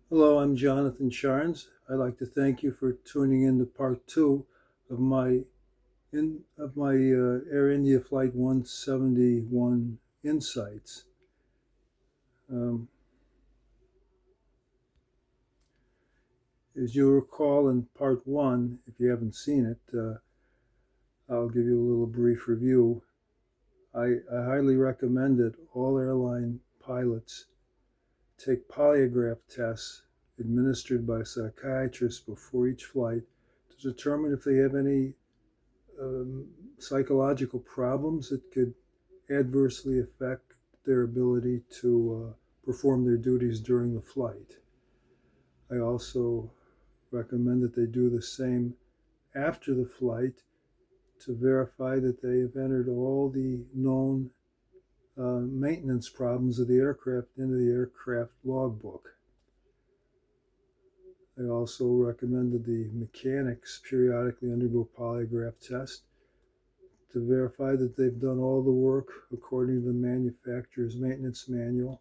Hello, I'm Jonathan Charnes. I'd like to thank you for tuning in to part two of my Air India Flight 171 insights. Um, as you recall in part one, if you haven't seen it, I'll give you a little brief review. I highly recommend that all airline pilots take polygraph tests administered by psychiatrists before each flight to determine if they have any um, psychological problems that could adversely affect their ability to perform their duties during the flight. I also recommend that they do the same after the flight to verify that they have entered all the known maintenance problems of the aircraft into the aircraft logbook. I also recommend that the mechanics periodically undergo polygraph tests to verify that they've done all the work according to the manufacturer's maintenance manual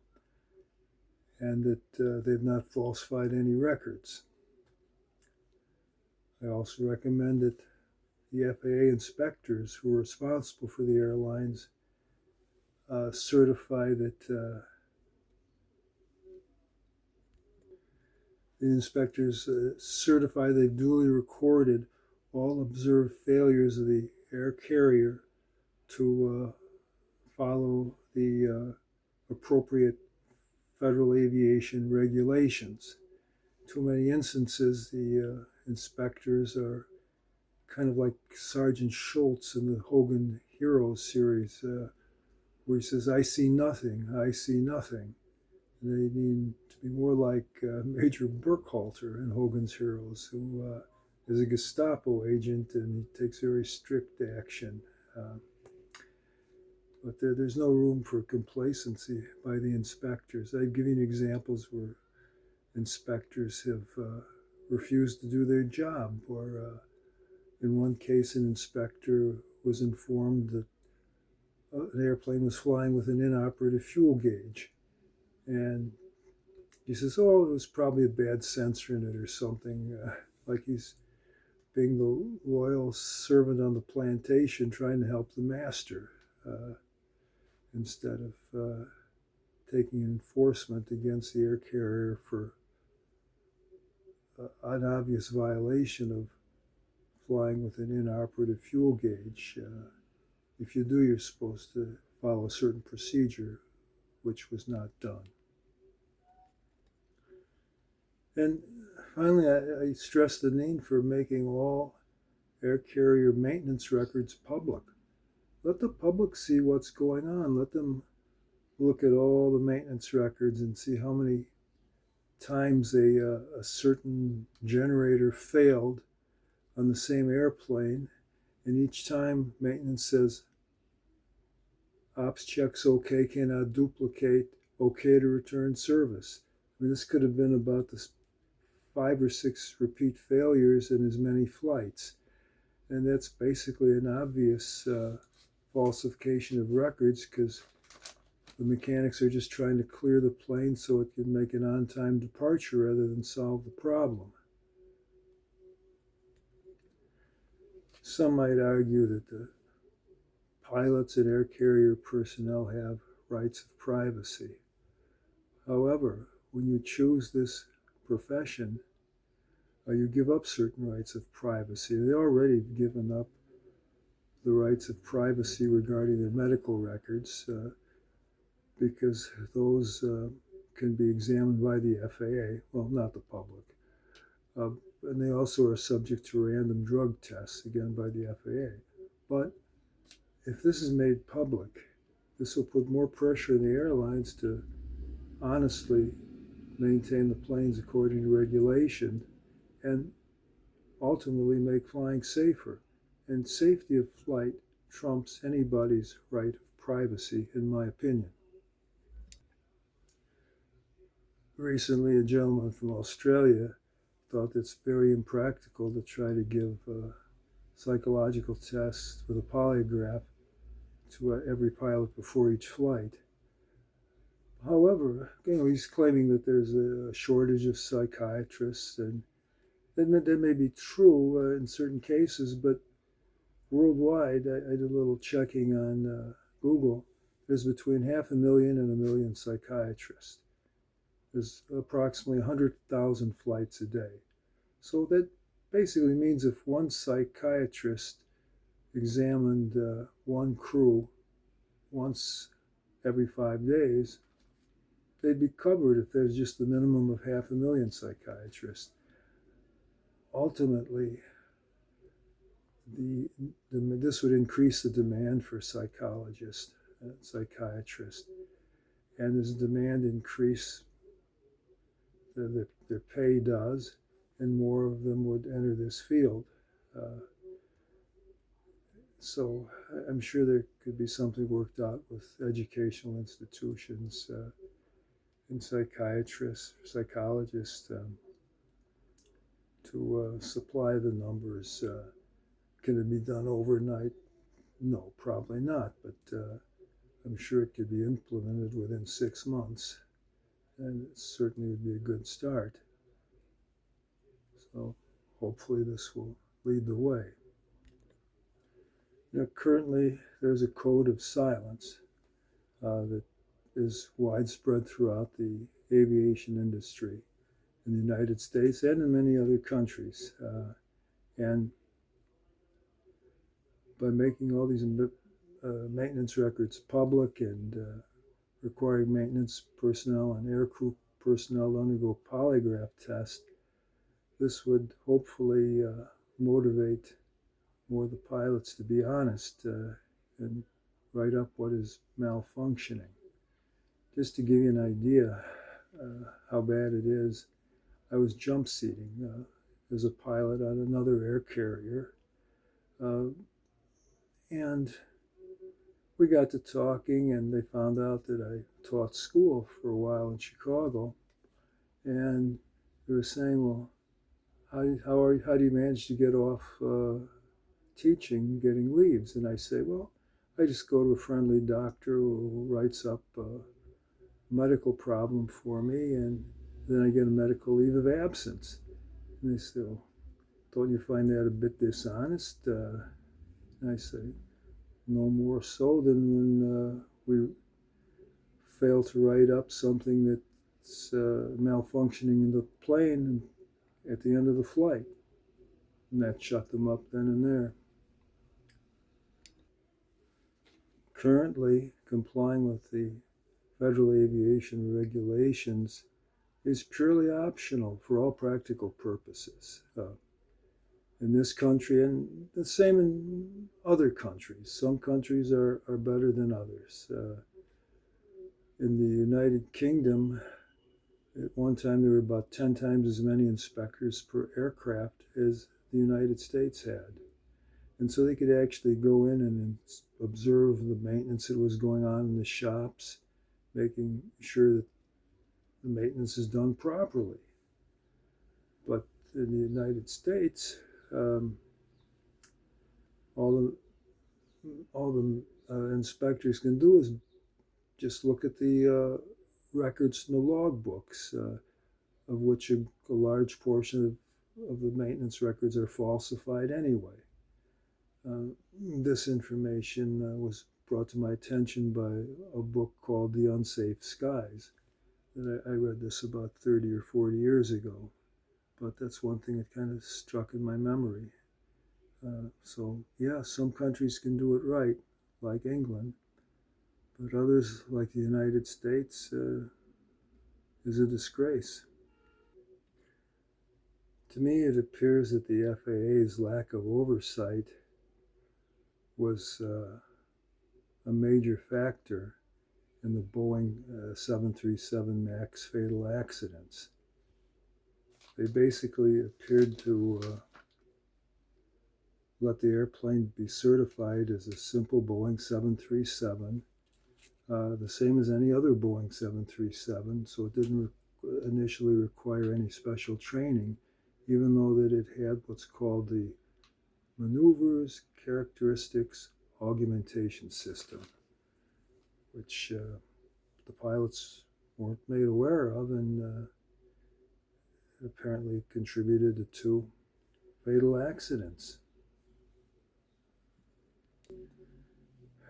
and that they've not falsified any records. I also recommend that the FAA inspectors who are responsible for the airlines certify that the inspectors certify they've duly recorded all observed failures of the air carrier to follow the appropriate federal aviation regulations. Too many instances, the inspectors are kind of like Sergeant Schultz in the Hogan Heroes series, where he says, I see nothing, I see nothing. And they need to be more like Major Burkhalter in Hogan's Heroes, who is a Gestapo agent and he takes very strict action. But there's no room for complacency by the inspectors. I've given examples where inspectors have refused to do their job, or in one case, an inspector was informed that an airplane was flying with an inoperative fuel gauge. And he says, oh, it was probably a bad sensor in it or something, like he's being the loyal servant on the plantation trying to help the master instead of taking enforcement against the air carrier for an obvious violation of flying with an inoperative fuel gauge. If you do, you're supposed to follow a certain procedure, which was not done. And finally, I stress the need for making all air carrier maintenance records public. Let the public see what's going on. Let them look at all the maintenance records and see how many times a certain generator failed on the same airplane. And each time maintenance says, ops checks okay, cannot duplicate, okay to return service. I mean, this could have been about this 5 or 6 repeat failures in as many flights. And that's basically an obvious falsification of records because the mechanics are just trying to clear the plane so it can make an on-time departure rather than solve the problem. Some might argue that the pilots and air carrier personnel have rights of privacy. However, when you choose this profession, you give up certain rights of privacy. They already given up the rights of privacy regarding their medical records because those can be examined by the FAA, well, not the public. And they also are subject to random drug tests, again, by the FAA. But if this is made public, this will put more pressure on the airlines to honestly maintain the planes according to regulation and ultimately make flying safer. And safety of flight trumps anybody's right of privacy, in my opinion. Recently, a gentleman from Australia thought it's very impractical to try to give psychological tests with a polygraph to every pilot before each flight. However, he's claiming that there's a shortage of psychiatrists, and that may be true in certain cases, but worldwide, I did a little checking on Google. There's between 500,000 and 1,000,000 psychiatrists. There's approximately 100,000 flights a day. So that basically means if one psychiatrist examined one crew once every 5 days, they'd be covered if there's just the minimum of 500,000 psychiatrists. Ultimately, this would increase the demand for psychologists and psychiatrists. And as demand increase, their pay does, and more of them would enter this field. So I'm sure there could be something worked out with educational institutions and psychiatrists, psychologists to supply the numbers. Can it be done overnight? No, probably not, but I'm sure it could be implemented within 6 months, and it certainly would be a good start. So hopefully this will lead the way. Now, currently, there's a code of silence that is widespread throughout the aviation industry in the United States and in many other countries. And by making all these maintenance records public and requiring maintenance personnel and aircrew personnel to undergo polygraph tests, this would hopefully motivate more of the pilots to be honest and write up what is malfunctioning. Just to give you an idea how bad it is, I was jump seating as a pilot on another air carrier, and we got to talking, and they found out that I taught school for a while in Chicago, and they were saying, well, how do you manage to get off teaching, getting leaves? And I say, well, I just go to a friendly doctor who writes up a medical problem for me, and then I get a medical leave of absence. And they say, well, don't you find that a bit dishonest? And I say, no more so than when we fail to write up something that's malfunctioning in the plane at the end of the flight. And that shut them up then and there. Currently, complying with the federal aviation regulations is purely optional for all practical purposes. In this country, and the same in other countries. Some countries are better than others. In the United Kingdom, at one time there were about 10 times as many inspectors per aircraft as the United States had. And so they could actually go in and observe the maintenance that was going on in the shops, making sure that the maintenance is done properly. But in the United States, all the inspectors can do is just look at the records in the logbooks, of which a large portion of the maintenance records are falsified anyway. This information was brought to my attention by a book called The Unsafe Skies. I read this about 30 or 40 years ago, but that's one thing that kind of struck in my memory. So yeah, some countries can do it right, like England, but others, like the United States, is a disgrace. To me, it appears that the FAA's lack of oversight was a major factor in the Boeing 737 MAX fatal accidents. They basically appeared to let the airplane be certified as a simple Boeing 737, the same as any other Boeing 737, so it didn't initially require any special training, even though that it had what's called the Maneuvers Characteristics Augmentation System, which the pilots weren't made aware of, and apparently contributed to 2 fatal accidents.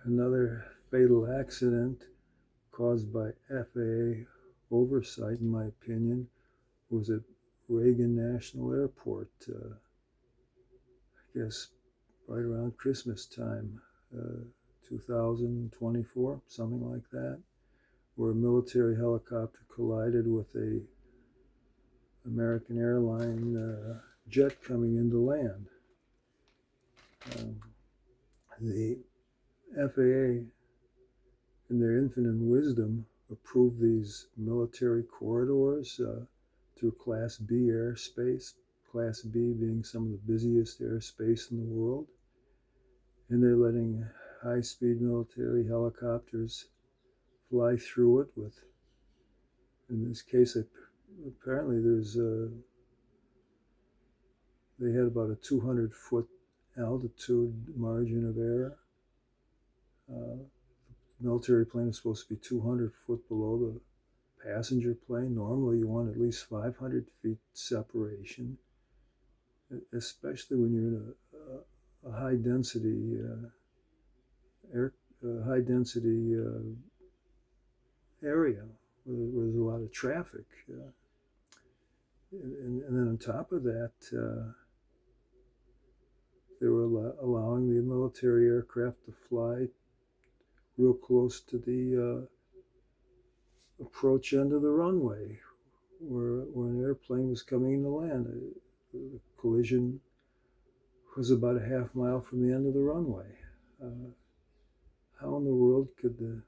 Another fatal accident caused by FAA oversight, in my opinion, was at Reagan National Airport, I guess right around Christmas time, 2024, something like that, where a military helicopter collided with a American airline jet coming into land. The FAA, in their infinite wisdom, approved these military corridors through Class B airspace, Class B being some of the busiest airspace in the world. And they're letting high-speed military helicopters fly through it with, in this case, apparently they had about a 200-foot altitude margin of error. Military plane is supposed to be 200 foot below the passenger plane. Normally you want at least 500 feet separation, especially when you're in a high density area where there's a lot of traffic. And then on top of that, they were allowing the military aircraft to fly real close to the approach end of the runway, where an airplane was coming into land. The collision was about a half mile from the end of the runway. How in the world could the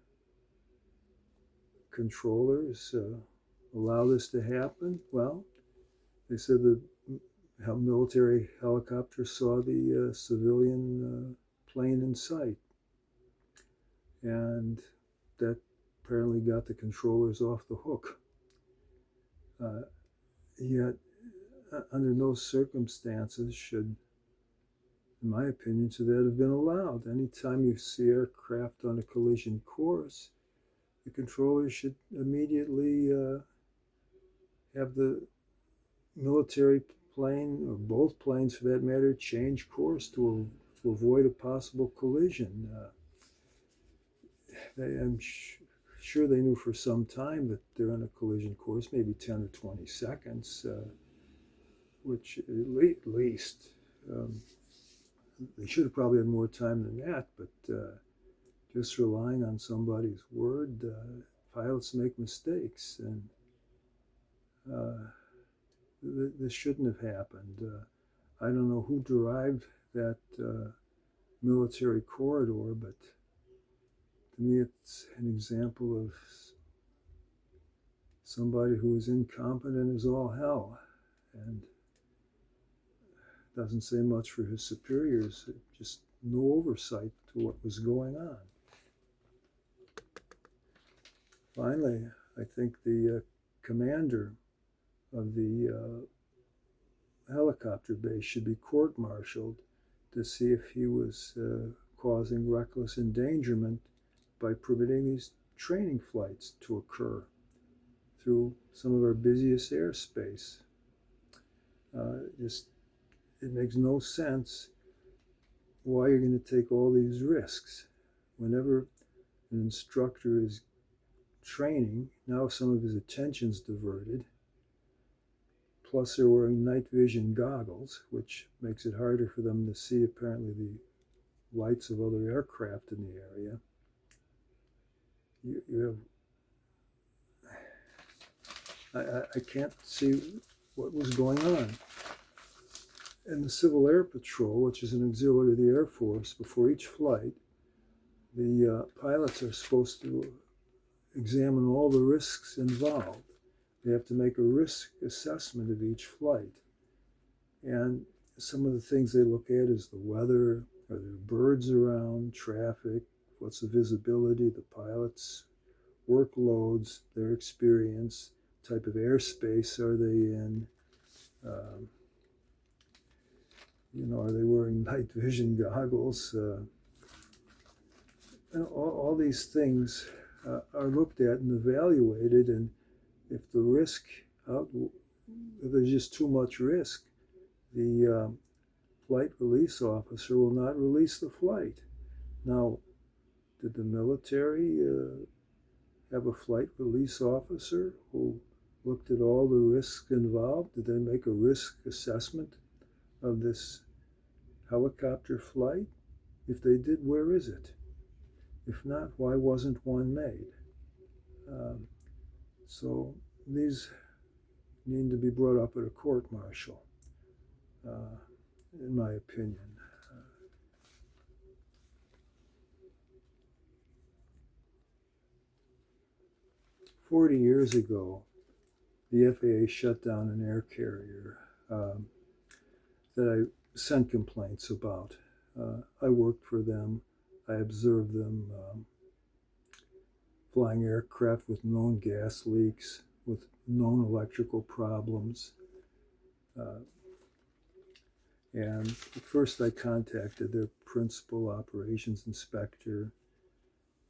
controllers allow this to happen? Well, they said that military helicopters saw the civilian plane in sight, and that apparently got the controllers off the hook. Yet, under no circumstances should, in my opinion, should that have been allowed. Anytime you see aircraft on a collision course, the controllers should immediately have the military plane, or both planes for that matter, change course to avoid a possible collision. I'm sure they knew for some time that they're on a collision course, maybe 10 or 20 seconds, which at least they should have probably had more time than that, but just relying on somebody's word, pilots make mistakes, and this shouldn't have happened. I don't know who derived that military corridor, but to me it's an example of somebody who is incompetent as all hell and doesn't say much for his superiors, just no oversight to what was going on. Finally, I think the commander of the helicopter base should be court-martialed to see if he was causing reckless endangerment by permitting these training flights to occur through some of our busiest airspace. It makes no sense why you're going to take all these risks. Whenever an instructor is training, now some of his attention's diverted. Plus they're wearing night vision goggles, which makes it harder for them to see apparently the lights of other aircraft in the area. I can't see what was going on. In the Civil Air Patrol, which is an auxiliary of the Air Force, before each flight, the pilots are supposed to examine all the risks involved. They have to make a risk assessment of each flight. And some of the things they look at is the weather, are there birds around, traffic, what's the visibility, the pilot's workloads, their experience, type of airspace are they in, are they wearing night vision goggles? And all these things are looked at and evaluated, and if the risk, if there's just too much risk, the flight release officer will not release the flight. Now, did the military have a flight release officer who looked at all the risks involved? Did they make a risk assessment of this helicopter flight? If they did, where is it? If not, why wasn't one made? So these need to be brought up at a court-martial, in my opinion. 40 years ago, the FAA shut down an air carrier that I sent complaints about. I worked for them. I observed them flying aircraft with known gas leaks, with known electrical problems. And at first I contacted their principal operations inspector,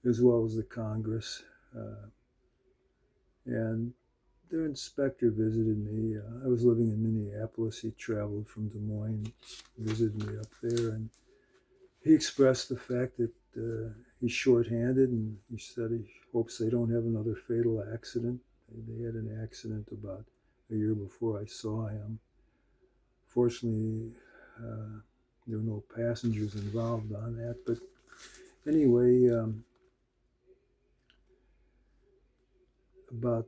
as well as the Congress. And their inspector visited me. I was living in Minneapolis. He traveled from Des Moines, visited me up there, and he expressed the fact that he's shorthanded, and he said he hopes they don't have another fatal accident. They had an accident about a year before I saw him. Fortunately, there were no passengers involved on that, but anyway, about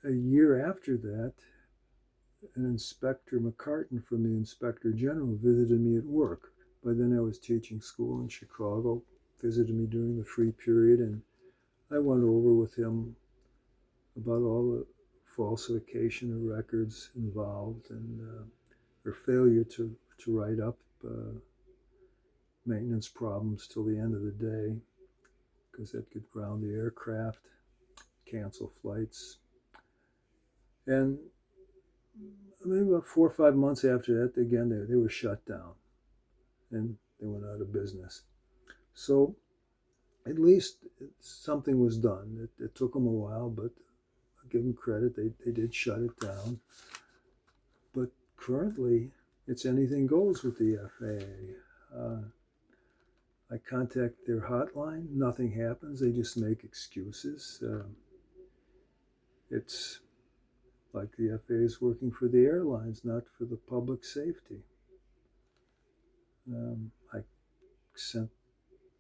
a year after that, an Inspector McCartan from the Inspector General visited me at work. By then I was teaching school in Chicago, visited me during the free period, and I went over with him about all the falsification of records involved and their failure to write up maintenance problems till the end of the day, because that could ground the aircraft, cancel flights. And maybe about 4 or 5 months after that, again, they were shut down and they went out of business. So at least something was done. It took them a while, but I'll give them credit. They did shut it down. But currently, it's anything goes with the FAA. I contact their hotline. Nothing happens. They just make excuses. It's like the FAA is working for the airlines, not for the public safety. I sent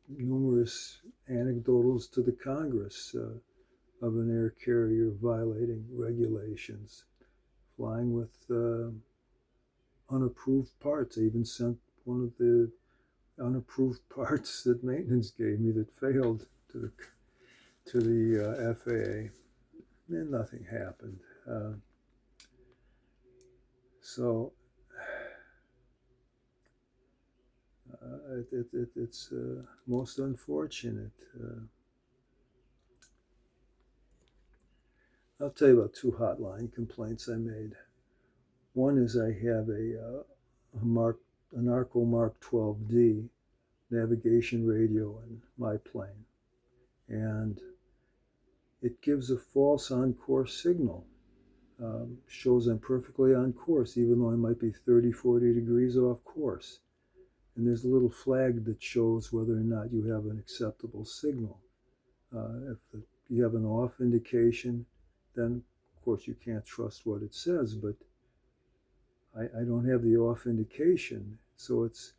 numerous anecdotals to the Congress of an air carrier violating regulations, flying with unapproved parts. I even sent one of the unapproved parts that maintenance gave me that failed to the FAA, and nothing happened. So it's most unfortunate. I'll tell you about 2 hotline complaints I made. One is I have a Narco Mark 12D navigation radio in my plane, and it gives a false on-course signal. Shows I'm perfectly on course, even though I might be 30, 40 degrees off course. And there's a little flag that shows whether or not you have an acceptable signal. If you have an off indication, then of course you can't trust what it says, but I don't have the off indication, so it's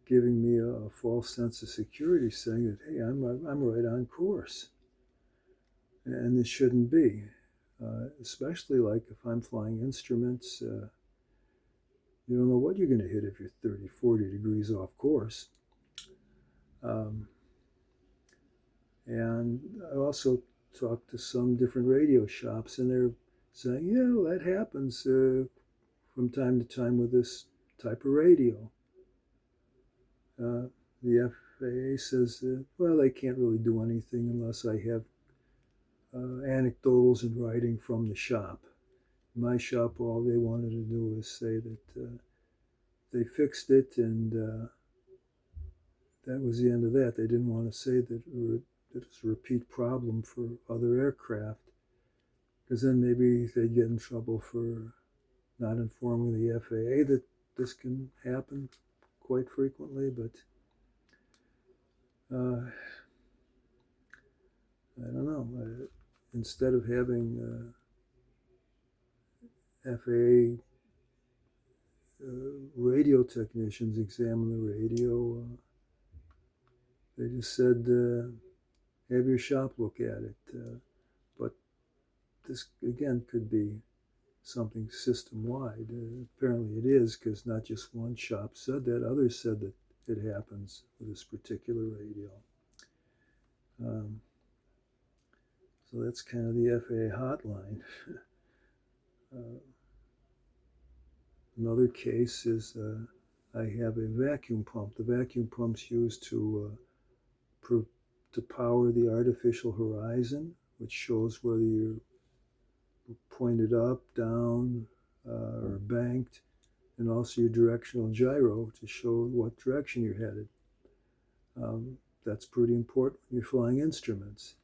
giving me a false sense of security, saying that, hey, I'm right on course. And this shouldn't be. Especially like if I'm flying instruments, you don't know what you're going to hit if you're 30, 40 degrees off course. And I also talked to some different radio shops, and they're saying, yeah, well, that happens from time to time with this type of radio. The FAA says, well, they can't really do anything unless I have anecdotals in writing from the shop. My shop, all they wanted to do was say that they fixed it, and that was the end of that. They didn't want to say that it's a repeat problem for other aircraft, because then maybe they'd get in trouble for not informing the FAA that this can happen quite frequently. But I don't know. Instead of having FAA radio technicians examine the radio, they just said, have your shop look at it. But this, again, could be something system-wide. Apparently it is, because not just one shop said that. Others said that it happens with this particular radio. So that's kind of the FAA hotline. Another case is I have a vacuum pump. The vacuum pump's used to power the artificial horizon, which shows whether you're pointed up, down, or banked, and also your directional gyro to show what direction you're headed. That's pretty important when you're flying instruments.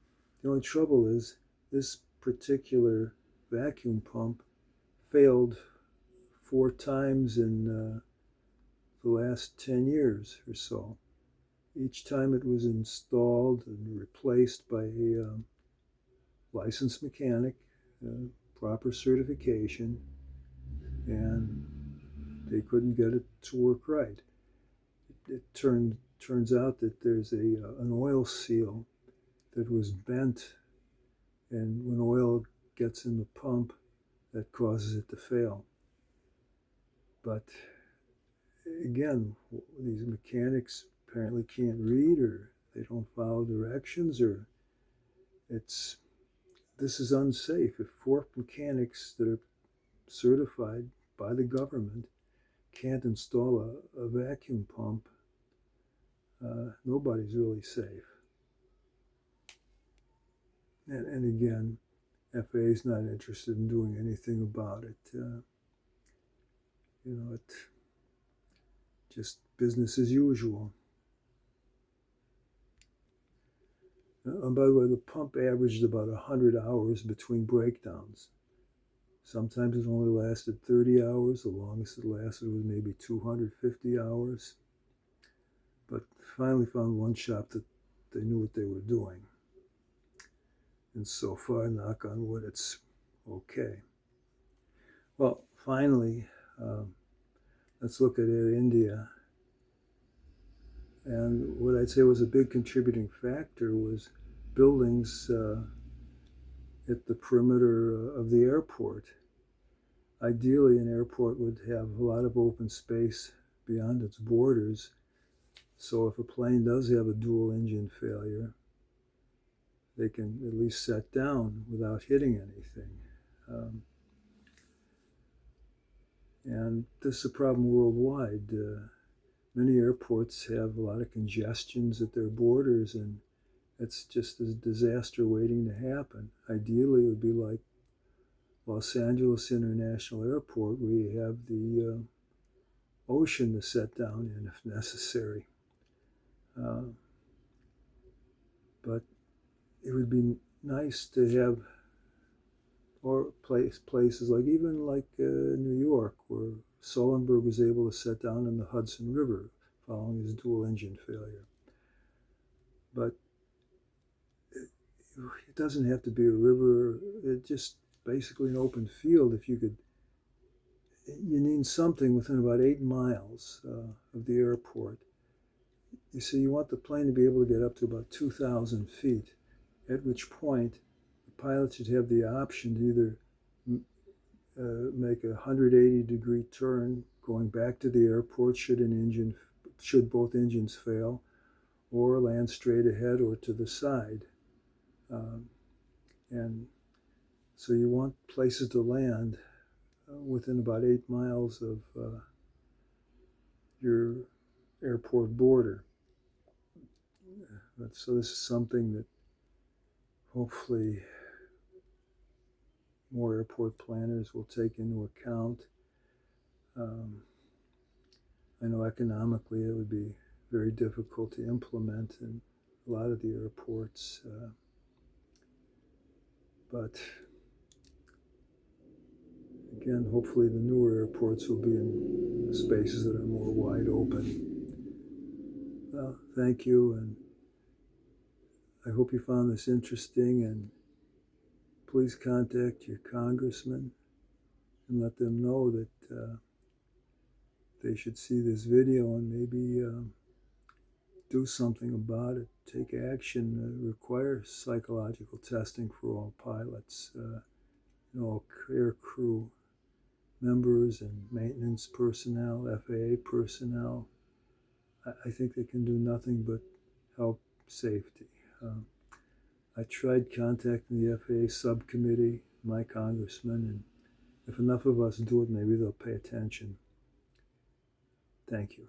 The only trouble is this particular vacuum pump failed 4 times in the last 10 years or so. Each time it was installed and replaced by a licensed mechanic, proper certification, and they couldn't get it to work right. It turns out that there's an oil seal that was bent, and when oil gets in the pump, that causes it to fail. But again, these mechanics apparently can't read, or they don't follow directions, or this is unsafe. If 4 mechanics that are certified by the government can't install a vacuum pump, nobody's really safe. And again, FAA is not interested in doing anything about it. It's just business as usual. And by the way, the pump averaged about 100 hours between breakdowns. Sometimes it only lasted 30 hours. The longest it lasted was maybe 250 hours. But finally found one shop that they knew what they were doing. And so far, knock on wood, it's okay. Well, finally, let's look at Air India. And what I'd say was a big contributing factor was buildings at the perimeter of the airport. Ideally, an airport would have a lot of open space beyond its borders. So if a plane does have a dual engine failure, they can at least set down without hitting anything. And this is a problem worldwide. Many airports have a lot of congestions at their borders, and it's just a disaster waiting to happen. Ideally, it would be like Los Angeles International Airport, where you have the ocean to set down in if necessary. But it would be nice to have places like New York, where Sullenberg was able to set down in the Hudson River following his dual engine failure. But it doesn't have to be a river. It's just basically an open field. You need something within about 8 miles of the airport. You see, you want the plane to be able to get up to about 2,000 feet, at which point the pilot should have the option to either make a 180-degree turn going back to the airport should both engines fail, or land straight ahead or to the side. And so you want places to land within about 8 miles of your airport border. So this is something that hopefully more airport planners will take into account. I know economically it would be very difficult to implement in a lot of the airports. But again, hopefully the newer airports will be in spaces that are more wide open. Well, thank you, and I hope you found this interesting, and please contact your congressman and let them know that they should see this video and maybe do something about it, take action, require psychological testing for all pilots, all air crew members and maintenance personnel, FAA personnel. I think they can do nothing but help safety. I tried contacting the FAA subcommittee, my congressman, and if enough of us do it, maybe they'll pay attention. Thank you.